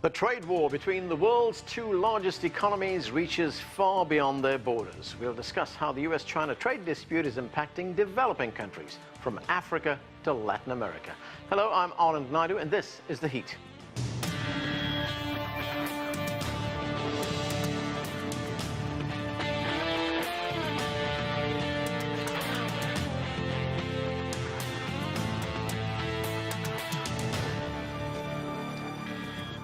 The trade war between the world's two largest economies reaches far beyond their borders. We'll discuss how the US-China trade dispute is impacting developing countries from Africa to Latin America. Hello, I'm Anand Naidu, and this is The Heat.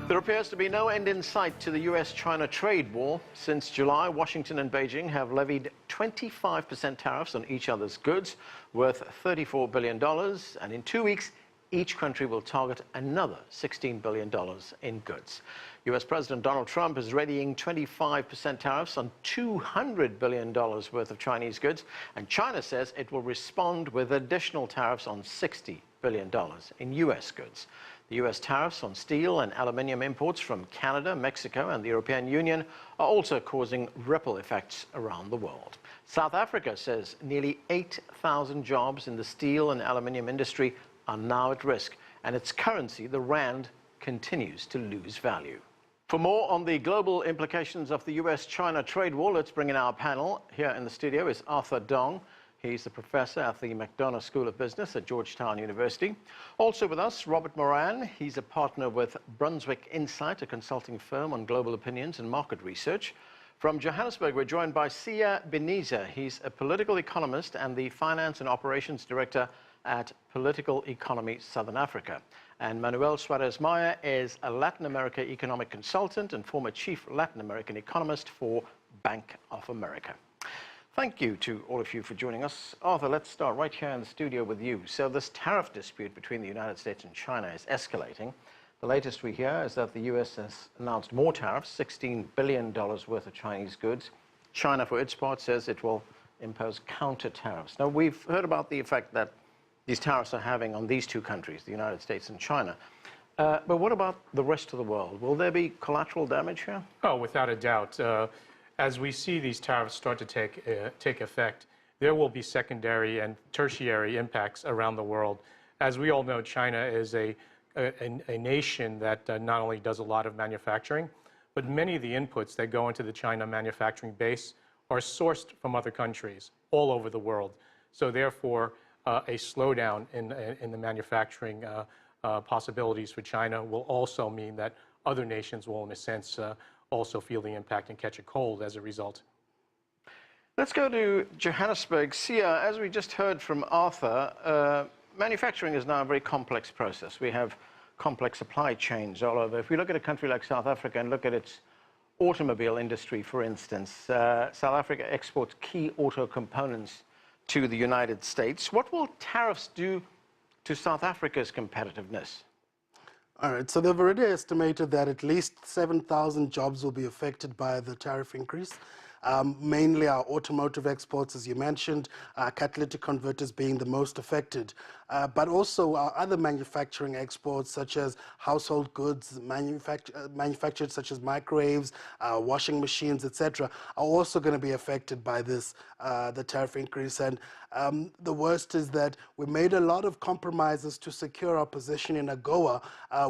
There appears to be no end in sight to the US-China trade war. Since July, Washington and Beijing have levied 25% tariffs on each other's goods, worth $34 billion. And in 2 weeks, each country will target another $16 billion in goods. US President Donald Trump is readying 25% tariffs on $200 billion worth of Chinese goods. And China says it will respond with additional tariffs on $60 billion in US goods. The US tariffs on steel and aluminium imports from Canada, Mexico, and the European Union are also causing ripple effects around the world. South Africa says nearly 8,000 jobs in the steel and aluminium industry are now at risk, and its currency, the rand, continues to lose value. For more on the global implications of the US-China trade war, let's bring in our panel. Here in the studio is Arthur Dong. He's a professor at the McDonough School of Business at Georgetown University. Also with us, Robert Moran. He's a partner with Brunswick Insight, a consulting firm on global opinions and market research. From Johannesburg, we're joined by Siya Beniza. He's a political economist and the finance and operations director at Political Economy Southern Africa. And Manuel Suarez-Maya is a Latin America economic consultant and former chief Latin American economist for Bank of America. Thank you to all of you for joining us. Arthur, let's start right here in the studio with you. So this tariff dispute between the United States and China is escalating. The latest we hear is that the US has announced more tariffs, $16 billion worth of Chinese goods. China, for its part, says it will impose counter tariffs. Now, we've heard about the effect that these tariffs are having on these two countries, the United States and China. But what about the rest of the world? Will there be collateral damage here? Oh, without a doubt. As we see these tariffs start to take effect, there will be secondary and tertiary impacts around the world. As we all know, China is a nation that not only does a lot of manufacturing, but many of the inputs that go into the China manufacturing base are sourced from other countries all over the world. So therefore, a slowdown in the manufacturing possibilities for China will also mean that other nations will, in a sense, also feel the impact and catch a cold as a result. Let's go to Johannesburg. Siya, as we just heard from Arthur, manufacturing is now a very complex process. We have complex supply chains all over. If we look at a country like South Africa and look at its automobile industry, for instance, South Africa exports key auto components to the United States. What will tariffs do to South Africa's competitiveness? All right, so they've already estimated that at least 7,000 jobs will be affected by the tariff increase. Mainly our automotive exports, as you mentioned, catalytic converters being the most affected. But also our other manufacturing exports, such as household goods, manufactured such as microwaves, washing machines, etc., are also going to be affected by this, the tariff increase. And the worst is that we made a lot of compromises to secure our position in AGOA,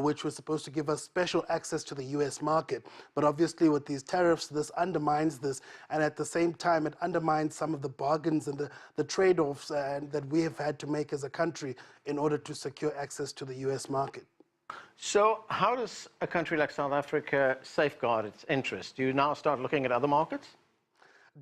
which was supposed to give us special access to the US market. But obviously with these tariffs, this undermines this. And at the same time, it undermines some of the bargains and the trade-offs that we have had to make as a country in order to secure access to the US market. So how does a country like South Africa safeguard its interests? Do you now start looking at other markets?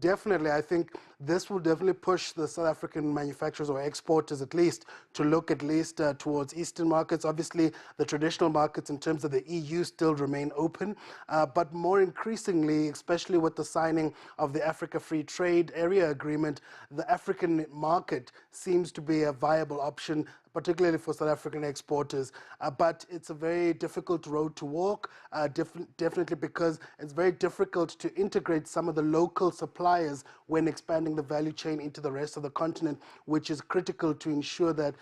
Definitely. I think this will definitely push the South African manufacturers or exporters at least to look at least towards Eastern markets. Obviously, the traditional markets in terms of the EU still remain open, but more increasingly, especially with the signing of the Africa Free Trade Area Agreement, the African market seems to be a viable option, particularly for South African exporters. But it's a very difficult road to walk, definitely because it's very difficult to integrate some of the local suppliers when expanding the value chain into the rest of the continent, which is critical to ensure that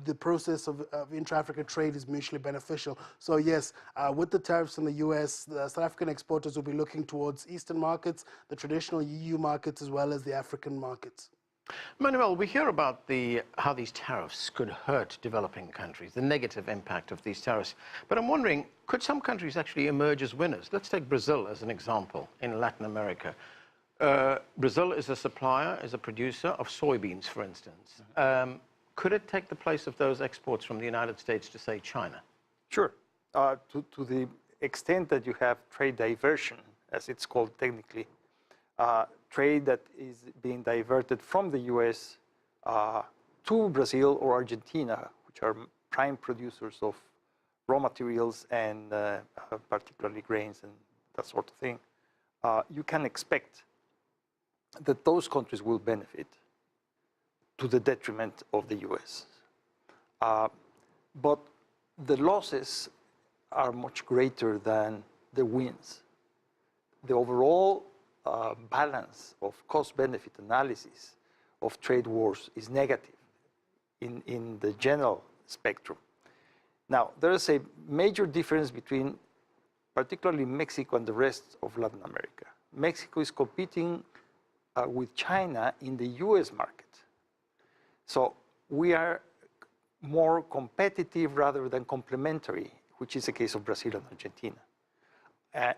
the process of intra-Africa trade is mutually beneficial. So yes, with the tariffs in the US, the South African exporters will be looking towards Eastern markets, the traditional EU markets, as well as the African markets. Manuel, we hear about how these tariffs could hurt developing countries, the negative impact of these tariffs. But I'm wondering, could some countries actually emerge as winners? Let's take Brazil as an example in Latin America. Brazil is a supplier, is a producer of soybeans, for instance. Could it take the place of those exports from the United States to, say, China? Sure. To the extent that you have trade diversion, as it's called technically, trade that is being diverted from the US to Brazil or Argentina, which are prime producers of raw materials and particularly grains and that sort of thing, you can expect that those countries will benefit to the detriment of the US. But the losses are much greater than the wins. The overall balance of cost-benefit analysis of trade wars is negative in the general spectrum. Now, there is a major difference between particularly Mexico and the rest of Latin America. Mexico is competing with China in the US market. So we are more competitive rather than complementary, which is the case of Brazil and Argentina.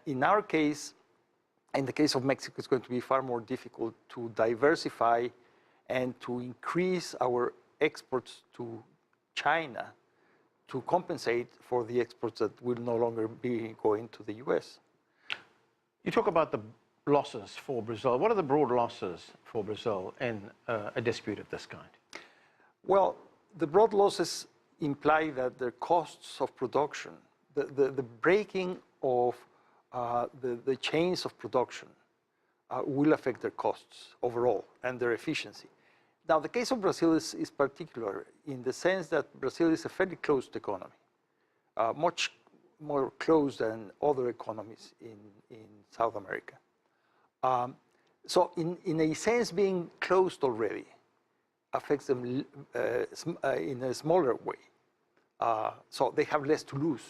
In our case, in the case of Mexico, it's going to be far more difficult to diversify and to increase our exports to China to compensate for the exports that will no longer be going to the US. You talk about the losses for Brazil. What are the broad losses for Brazil in a dispute of this kind? Well, the broad losses imply that the costs of production, the breaking of the chains of production will affect their costs overall and their efficiency. Now, the case of Brazil is particular in the sense that Brazil is a fairly closed economy, much more closed than other economies in South America. So in a sense, being closed already affects them in a smaller way. So they have less to lose,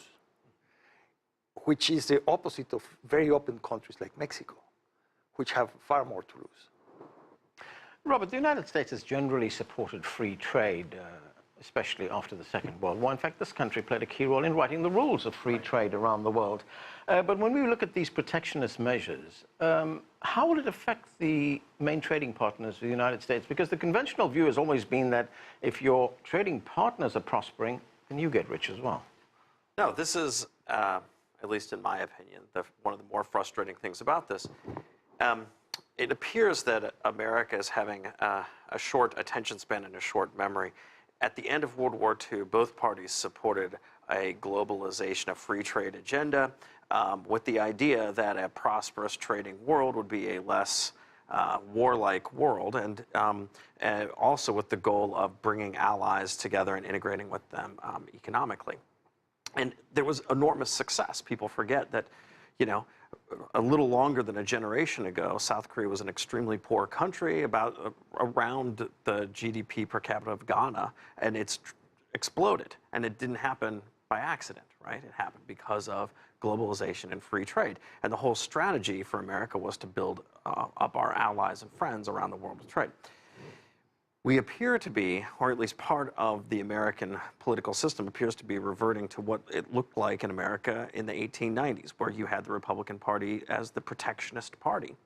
which is the opposite of very open countries like Mexico, which have far more to lose. Robert, the United States has generally supported free trade, especially after the Second World War. In fact, this country played a key role in writing the rules of free trade around the world. But when we look at these protectionist measures, how will it affect the main trading partners of the United States? Because the conventional view has always been that if your trading partners are prospering, then you get rich as well. No, this is, at least in my opinion, one of the more frustrating things about this. It appears that America is having a short attention span and a short memory. At the end of World War II, both parties supported a globalization, a free trade agenda, with the idea that a prosperous trading world would be a less warlike world, and also with the goal of bringing allies together and integrating with them economically. And there was enormous success. People forget that, you know, a little longer than a generation ago, South Korea was an extremely poor country, about around the GDP per capita of Ghana, and it's exploded. And it didn't happen by accident, right? It happened because of globalization and free trade. And the whole strategy for America was to build up our allies and friends around the world with trade. We appear to be, or at least part of the American political system appears to be reverting to what it looked like in America in the 1890s, where you had the Republican Party as the protectionist party.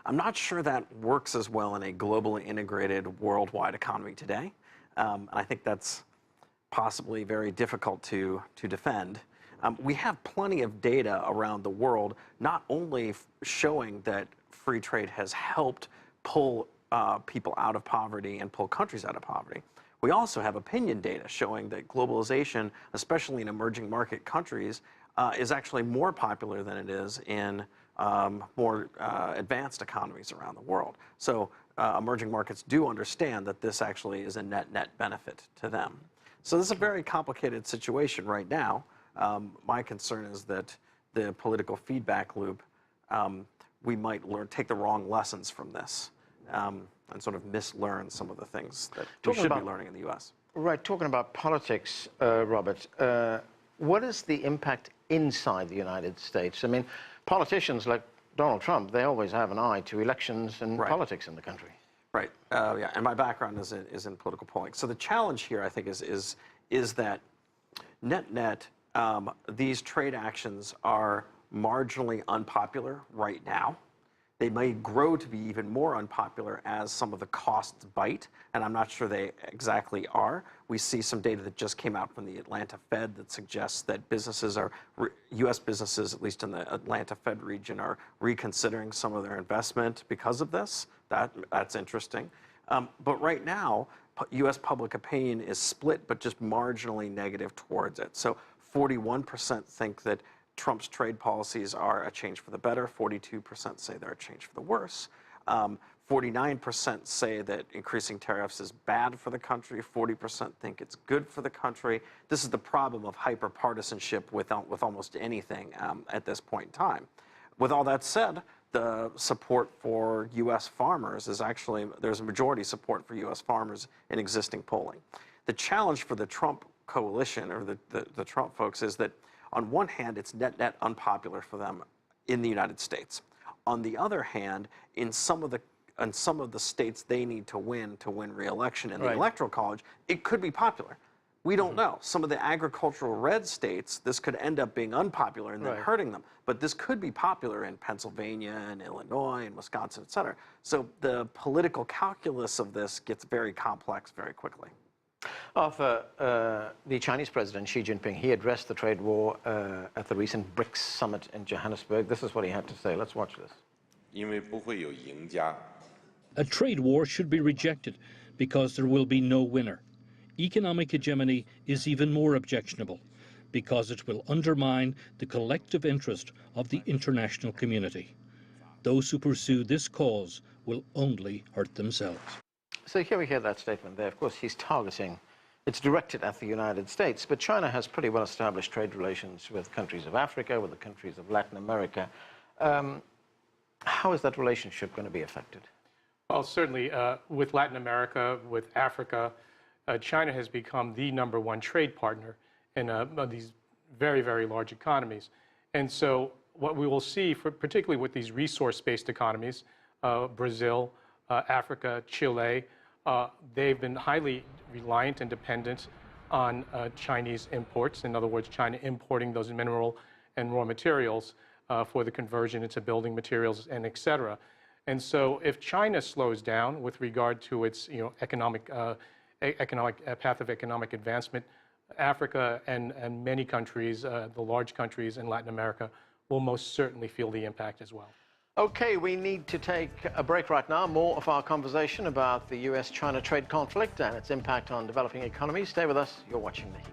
I'm not sure that works as well in a globally integrated worldwide economy today. And I think that's possibly very difficult to defend. We have plenty of data around the world, not only showing that free trade has helped pull people out of poverty and pull countries out of poverty. We also have opinion data showing that globalization, especially in emerging market countries, is actually more popular than it is in more advanced economies around the world. So emerging markets do understand that this actually is a net benefit to them. So this is a very complicated situation right now. My concern is that the political feedback loop, we might take the wrong lessons from this. And sort of mislearn some of the things that we should be learning in the U.S. Right, talking about politics, Robert, what is the impact inside the United States? I mean, politicians like Donald Trump, they always have an eye to elections and politics in the country. Right. Yeah. And my background is in political polling. So the challenge here, I think, is that net, these trade actions are marginally unpopular right now. They may grow to be even more unpopular as some of the costs bite, and I'm not sure they exactly are. We see some data that just came out from the Atlanta Fed that suggests that businesses U.S. businesses, at least in the Atlanta Fed region, are reconsidering some of their investment because of this. That's interesting. But right now, U.S. public opinion is split, but just marginally negative towards it. So 41% think that Trump's trade policies are a change for the better. 42% say they're a change for the worse. 49% say that increasing tariffs is bad for the country. 40% think it's good for the country. This is the problem of hyper-partisanship with almost anything at this point in time. With all that said, the support for U.S. farmers is actually, there's a majority support for U.S. farmers in existing polling. The challenge for the Trump coalition, or the Trump folks, is that on one hand, it's net unpopular for them in the United States. On the other hand, in some of the states they need to win re-election in the Electoral College, it could be popular. We don't know. Some of the agricultural red states, this could end up being unpopular and then hurting them. But this could be popular in Pennsylvania and Illinois and Wisconsin, et cetera. So the political calculus of this gets very complex very quickly. Arthur, the Chinese President Xi Jinping, he addressed the trade war at the recent BRICS summit in Johannesburg. This is what he had to say. Let's watch this. A trade war should be rejected because there will be no winner. Economic hegemony is even more objectionable because it will undermine the collective interest of the international community. Those who pursue this cause will only hurt themselves. So here we hear that statement there. Of course, he's targeting, it's directed at the United States, but China has pretty well established trade relations with countries of Africa, with the countries of Latin America. How is that relationship going to be affected? Well, certainly with Latin America, with Africa, China has become the #1 trade partner in these very, very large economies. And so what we will see, particularly with these resource-based economies, Brazil, Africa, Chile, they've been highly reliant and dependent on Chinese imports. In other words, China importing those mineral and raw materials for the conversion into building materials and et cetera. And so if China slows down with regard to its economic path of economic advancement, Africa and many countries, the large countries in Latin America, will most certainly feel the impact as well. Okay, we need to take a break right now. More of our conversation about the US-China trade conflict and its impact on developing economies. Stay with us. You're watching The Heat.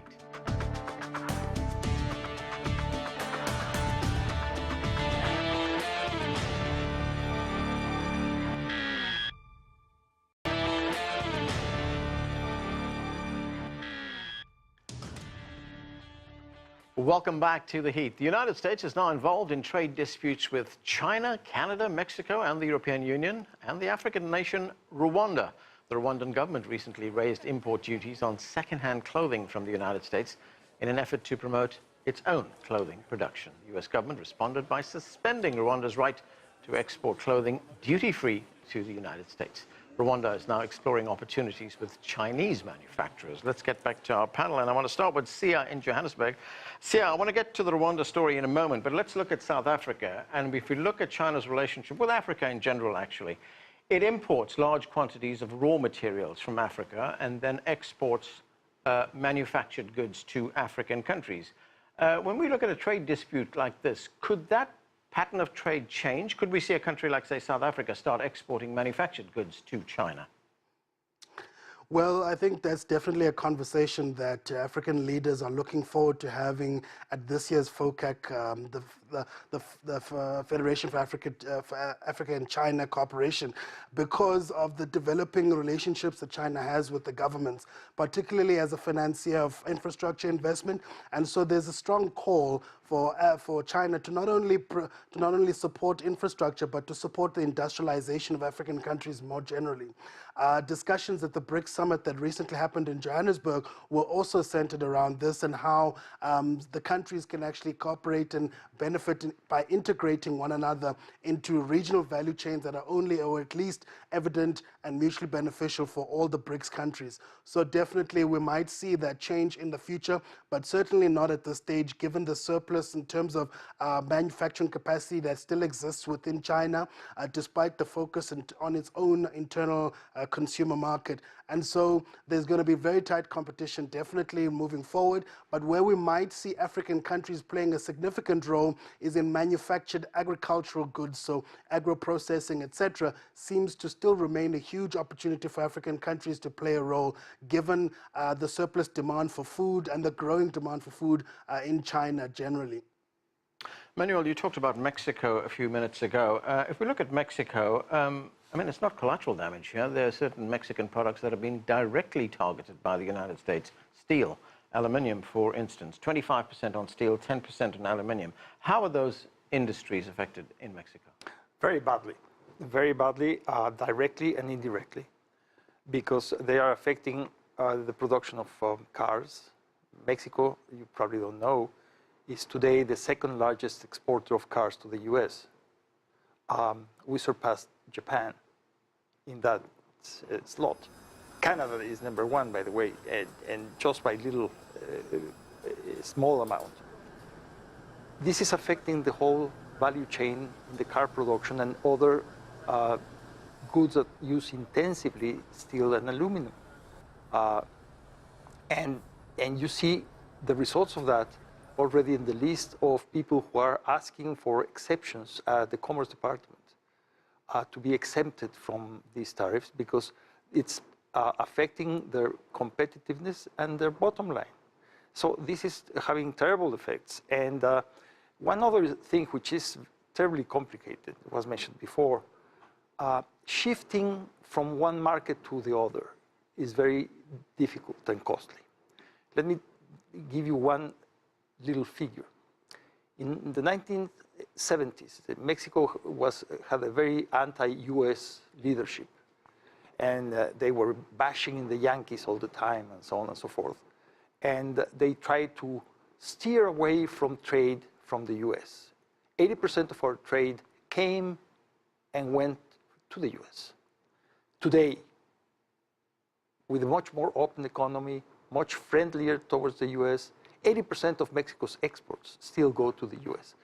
Welcome back to The Heat. The United States is now involved in trade disputes with China, Canada, Mexico, and the European Union, and the African nation Rwanda. The Rwandan government recently raised import duties on second-hand clothing from the United States in an effort to promote its own clothing production. The U.S. government responded by suspending Rwanda's right to export clothing duty-free to the United States. Rwanda is now exploring opportunities with Chinese manufacturers. Let's get back to our panel, and I want to start with Sia in Johannesburg. Sia, I want to get to the Rwanda story in a moment, but let's look at South Africa. And if we look at China's relationship with Africa in general, actually, it imports large quantities of raw materials from Africa and then exports manufactured goods to African countries. When we look at a trade dispute like this, could that pattern of trade change? Could we see a country like, say, South Africa start exporting manufactured goods to China? Well, I think that's definitely a conversation that African leaders are looking forward to having at this year's FOCAC, the Federation for Africa and China Cooperation, because of the developing relationships that China has with the governments, particularly as a financier of infrastructure investment. And so there's a strong call for China to not only support infrastructure, but to support the industrialization of African countries more generally. Discussions at the BRICS summit that recently happened in Johannesburg were also centered around this and how the countries can actually cooperate and benefit benefit by integrating one another into regional value chains that are only or at least evident and mutually beneficial for all the BRICS countries. So definitely we might see that change in the future, but certainly not at this stage, given the surplus in terms of manufacturing capacity that still exists within China, despite the focus on its own internal consumer market. And so there's going to be very tight competition definitely moving forward, but where we might see African countries playing a significant role is in manufactured agricultural goods, so agro-processing, etc., seems to still remain a huge opportunity for African countries to play a role, given the surplus demand for food and the growing demand for food in China generally. Manuel, you talked about Mexico a few minutes ago. If we look at Mexico, I mean, it's not collateral damage here. There are certain Mexican products that have been directly targeted by the United States. Steel, aluminium, for instance, 25% on steel, 10% on aluminium. How are those industries affected in Mexico? Very badly, directly and indirectly, because they are affecting the production of cars. Mexico, you probably don't know, is today the second largest exporter of cars to the US. We surpassed Japan in that slot. Canada is #1, by the way, and just by little small amount. This is affecting the whole value chain in the car production and other goods that use intensively steel and aluminum. And you see the results of that already in the list of people who are asking for exceptions at the Commerce Department to be exempted from these tariffs because it's affecting their competitiveness and their bottom line. So this is having terrible effects. And one other thing which is terribly complicated, was mentioned before, shifting from one market to the other is very difficult and costly. Let me give you one little figure. In the 1970s, Mexico had a very anti-US leadership. And they were bashing the Yankees all the time and so on and so forth. And they tried to steer away from trade from the US. 80% of our trade came and went to the US. Today, with a much more open economy, much friendlier towards the US, 80% of Mexico's exports still go to the US.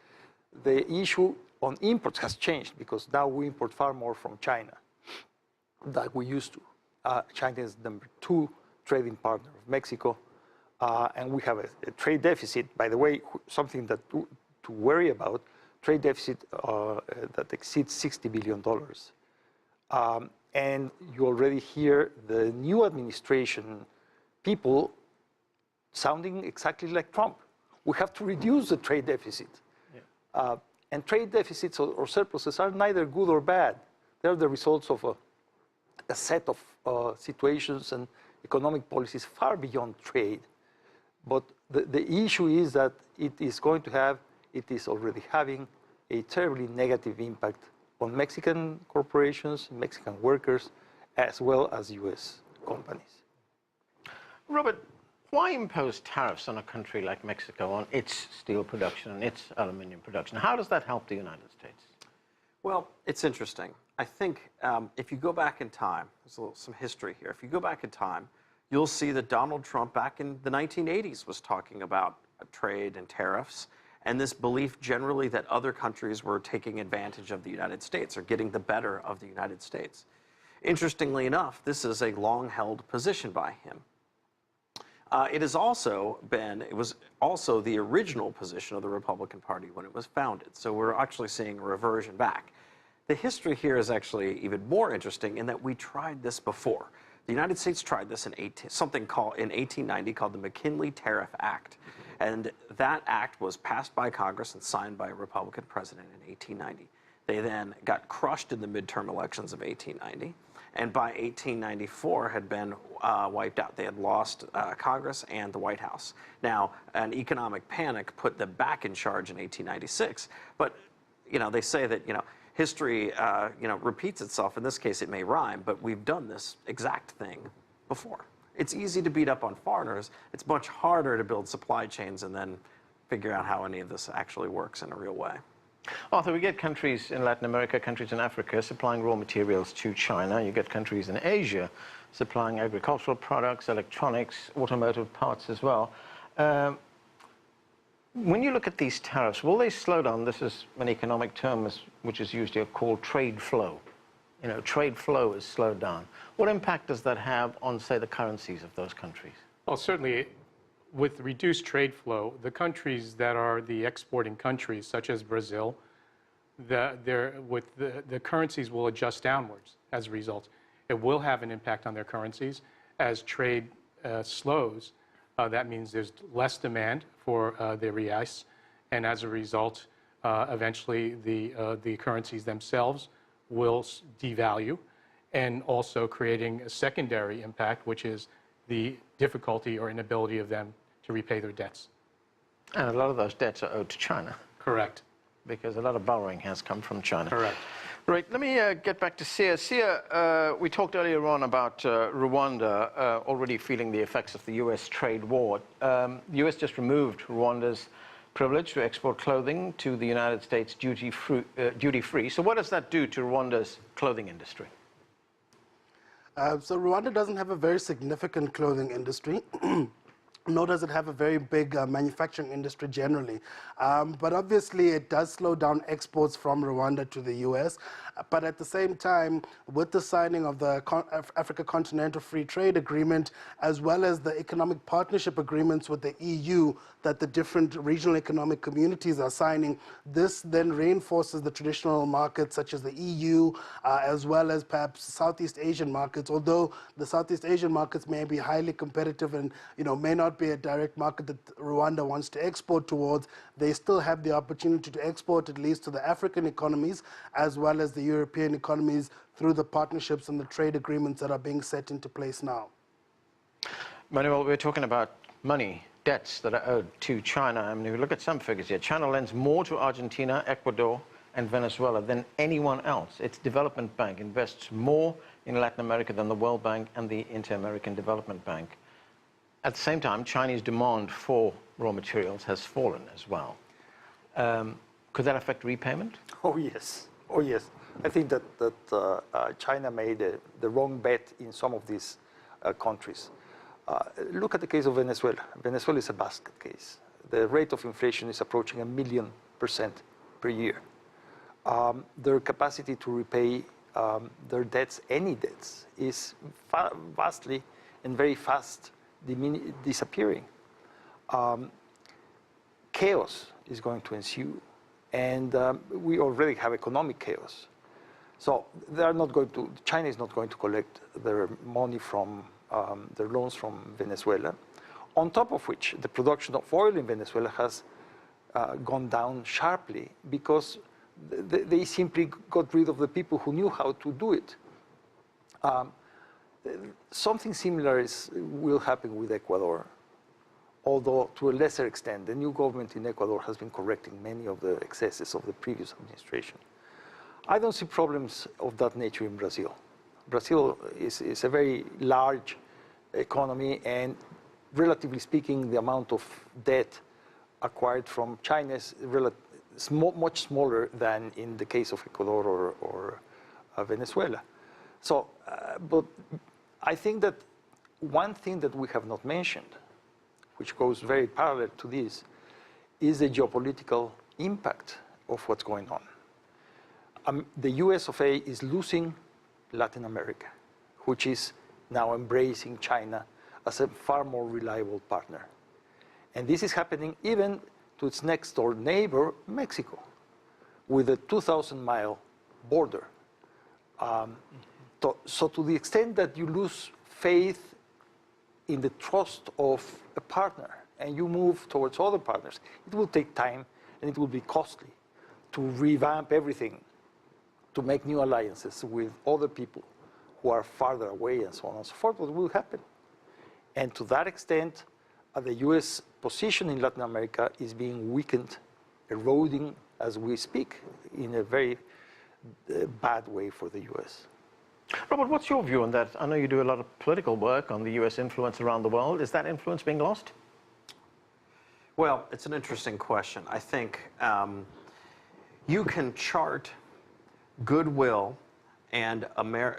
The issue on imports has changed because now we import far more from China than we used to. China is #2 trading partner of Mexico, and we have a trade deficit, by the way, something that to worry about, trade deficit that exceeds $60 billion. And you already hear the new administration people sounding exactly like Trump. We have to reduce the trade deficit. Yeah. And trade deficits or surpluses are neither good or bad. They're the results of a set of situations and economic policies far beyond trade. But the issue is that it is going to have, it is already having, a terribly negative impact on Mexican corporations, Mexican workers, as well as US companies. Robert, why impose tariffs on a country like Mexico on its steel production and its aluminium production? How does that help the United States? Well, it's interesting. I think if you go back in time, there's some history here. If you go back in time, you'll see that Donald Trump back in the 1980s was talking about trade and tariffs, and this belief generally that other countries were taking advantage of the United States or getting the better of the United States. Interestingly enough, this is a long-held position by him. It was also the original position of the Republican Party when it was founded. So we're actually seeing a reversion back. The history here is actually even more interesting in that we tried this before. The United States tried this in 1890 called the McKinley Tariff Act. And that act was passed by Congress and signed by a Republican president in 1890. They then got crushed in the midterm elections of 1890. And by 1894 had been wiped out. They had lost Congress and the White House. Now, an economic panic put them back in charge in 1896. But, they say that, history, repeats itself. In this case, it may rhyme, but we've done this exact thing before. It's easy to beat up on foreigners. It's much harder to build supply chains and then figure out how any of this actually works in a real way. Arthur, we get countries in Latin America, countries in Africa supplying raw materials to China. You get countries in Asia supplying agricultural products, electronics, automotive parts as well. When you look at these tariffs, will they slow down? This is an economic term which is used here called trade flow. You know, trade flow is slowed down. What impact does that have on, say, the currencies of those countries? Well, certainly, with reduced trade flow, the countries that are the exporting countries, such as Brazil, the currencies will adjust downwards as a result. It will have an impact on their currencies. As trade slows, that means there's less demand for the reais, and as a result, eventually the currencies themselves will devalue, and also creating a secondary impact, which is the difficulty or inability of them to repay their debts. And a lot of those debts are owed to China. Correct. Because a lot of borrowing has come from China. Correct. Right, let me get back to Sia. Sia, we talked earlier on about Rwanda already feeling the effects of the U.S. trade war. The U.S. just removed Rwanda's privilege to export clothing to the United States duty-free. So what does that do to Rwanda's clothing industry? So Rwanda doesn't have a very significant clothing industry. Nor does it have a very big manufacturing industry generally. But obviously, it does slow down exports from Rwanda to the U.S. But at the same time, with the signing of the Africa Continental Free Trade Agreement, as well as the economic partnership agreements with the EU that the different regional economic communities are signing, this then reinforces the traditional markets such as the EU, as well as perhaps Southeast Asian markets, although the Southeast Asian markets may be highly competitive and may not be a direct market that Rwanda wants to export towards. They still have the opportunity to export at least to the African economies as well as the European economies through the partnerships and the trade agreements that are being set into place now. Manuel, we're talking about money, debts that are owed to China. I mean, if you look at some figures here, China lends more to Argentina, Ecuador, and Venezuela than anyone else. Its development bank invests more in Latin America than the World Bank and the Inter-American Development Bank. At the same time, Chinese demand for raw materials has fallen as well. Could that affect repayment? Oh, yes. Oh, yes. I think that China made the wrong bet in some of these countries. Look at the case of Venezuela. Venezuela is a basket case. The rate of inflation is approaching 1,000,000% per year. Their capacity to repay their debts, any debts, is vastly and very fast disappearing. Chaos is going to ensue, and we already have economic chaos. So China is not going to collect their money from their loans from Venezuela, on top of which the production of oil in Venezuela has gone down sharply because they simply got rid of the people who knew how to do it. Something similar will happen with Ecuador, although to a lesser extent. The new government in Ecuador has been correcting many of the excesses of the previous administration. I don't see problems of that nature in Brazil. Brazil is a very large economy, and relatively speaking, the amount of debt acquired from China is much smaller than in the case of Ecuador or Venezuela. So, but I think that one thing that we have not mentioned, which goes very parallel to this, is the geopolitical impact of what's going on. The US of A is losing Latin America, which is now embracing China as a far more reliable partner. And this is happening even to its next door neighbor, Mexico, with a 2,000-mile border. So to the extent that you lose faith in the trust of a partner and you move towards other partners, it will take time and it will be costly to revamp everything, to make new alliances with other people who are farther away and so on and so forth. What will happen? And to that extent, the US position in Latin America is being weakened, eroding as we speak in a very bad way for the US. Robert, what's your view on that? I know you do a lot of political work on the US influence around the world. Is that influence being lost? Well, it's an interesting question. I think you can chart goodwill and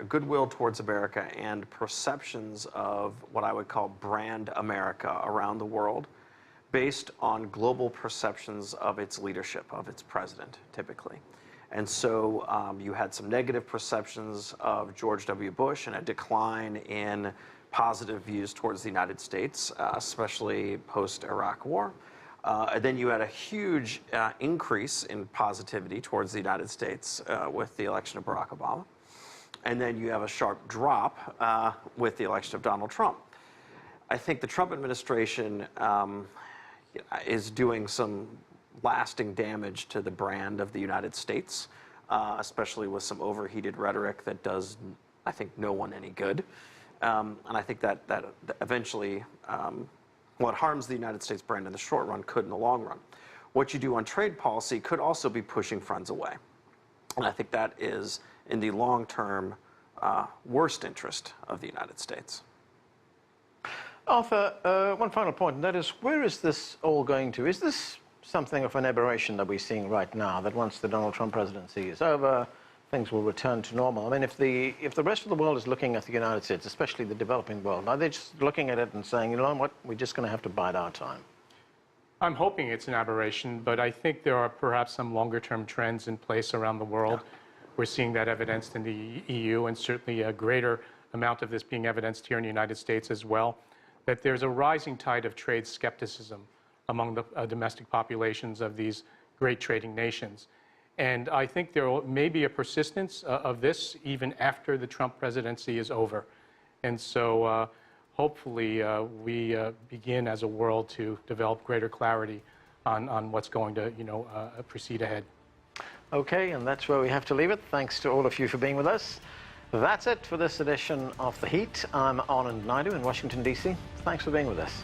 goodwill towards America and perceptions of what I would call brand America around the world based on global perceptions of its leadership, of its president, typically. And so you had some negative perceptions of George W. Bush and a decline in positive views towards the United States, especially post-Iraq War. Then you had a huge increase in positivity towards the United States with the election of Barack Obama. And then you have a sharp drop with the election of Donald Trump. I think the Trump administration is doing some lasting damage to the brand of the United States, especially with some overheated rhetoric that does, I think, no one any good. And I think that eventually what harms the United States brand in the short run could in the long run. What you do on trade policy could also be pushing friends away. And I think that is, in the long term, worst interest of the United States. Arthur, one final point, and that is, where is this all going to? Is this something of an aberration that we're seeing right now, that once the Donald Trump presidency is over, things will return to normal? I mean, if the rest of the world is looking at the United States, especially the developing world, are they just looking at it and saying, you know what, we're just going to have to bide our time? I'm hoping it's an aberration, but I think there are perhaps some longer-term trends in place around the world. Yeah. We're seeing that evidenced in the EU, and certainly a greater amount of this being evidenced here in the United States as well, that there's a rising tide of trade skepticism among the domestic populations of these great trading nations. And I think there may be a persistence of this even after the Trump presidency is over. And so hopefully we begin as a world to develop greater clarity on what's going to, proceed ahead. Okay, and that's where we have to leave it. Thanks to all of you for being with us. That's it for this edition of The Heat. I'm Anand Naidu in Washington, D.C. Thanks for being with us.